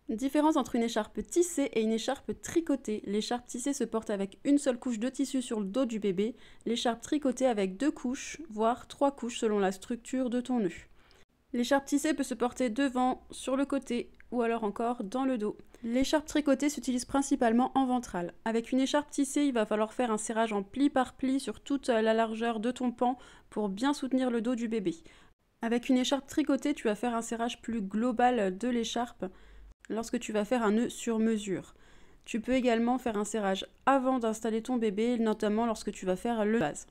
Différence entre une écharpe tissée et une écharpe tricotée. L'écharpe tissée se porte avec une seule couche de tissu sur le dos du bébé, l'écharpe tricotée avec 2 couches, voire 3 couches selon la structure de ton nœud. L'écharpe tissée peut se porter devant, sur le côté ou alors encore dans le dos. L'écharpe tricotée s'utilise principalement en ventral. Avec une écharpe tissée, il va falloir faire un serrage en pli par pli sur toute la largeur de ton pan pour bien soutenir le dos du bébé. Avec une écharpe tricotée, tu vas faire un serrage plus global de l'écharpe lorsque tu vas faire un nœud sur mesure. Tu peux également faire un serrage avant d'installer ton bébé, notamment lorsque tu vas faire le base.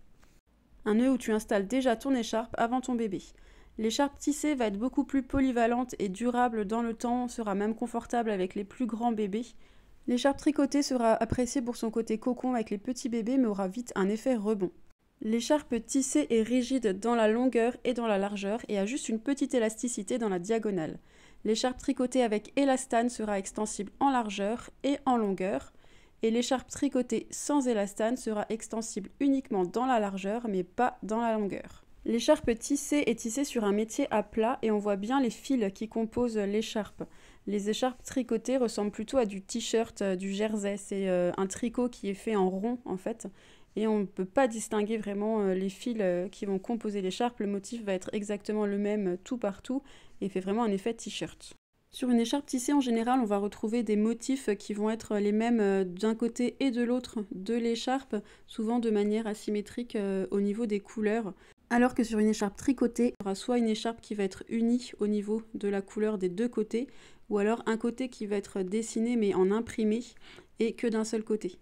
Un nœud où tu installes déjà ton écharpe avant ton bébé. L'écharpe tissée va être beaucoup plus polyvalente et durable dans le temps, sera même confortable avec les plus grands bébés. L'écharpe tricotée sera appréciée pour son côté cocon avec les petits bébés, mais aura vite un effet rebond. L'écharpe tissée est rigide dans la longueur et dans la largeur et a juste une petite élasticité dans la diagonale. L'écharpe tricotée avec élastane sera extensible en largeur et en longueur, et l'écharpe tricotée sans élastane sera extensible uniquement dans la largeur mais pas dans la longueur. L'écharpe tissée est tissée sur un métier à plat et on voit bien les fils qui composent l'écharpe. Les écharpes tricotées ressemblent plutôt à du t-shirt, du jersey. C'est un tricot qui est fait en rond en fait. Et on ne peut pas distinguer vraiment les fils qui vont composer l'écharpe. Le motif va être exactement le même tout partout et fait vraiment un effet t-shirt. Sur une écharpe tissée, en général, on va retrouver des motifs qui vont être les mêmes d'un côté et de l'autre de l'écharpe, souvent de manière asymétrique au niveau des couleurs. Alors que sur une écharpe tricotée, il y aura soit une écharpe qui va être unie au niveau de la couleur des deux côtés, ou alors un côté qui va être dessiné mais en imprimé et que d'un seul côté.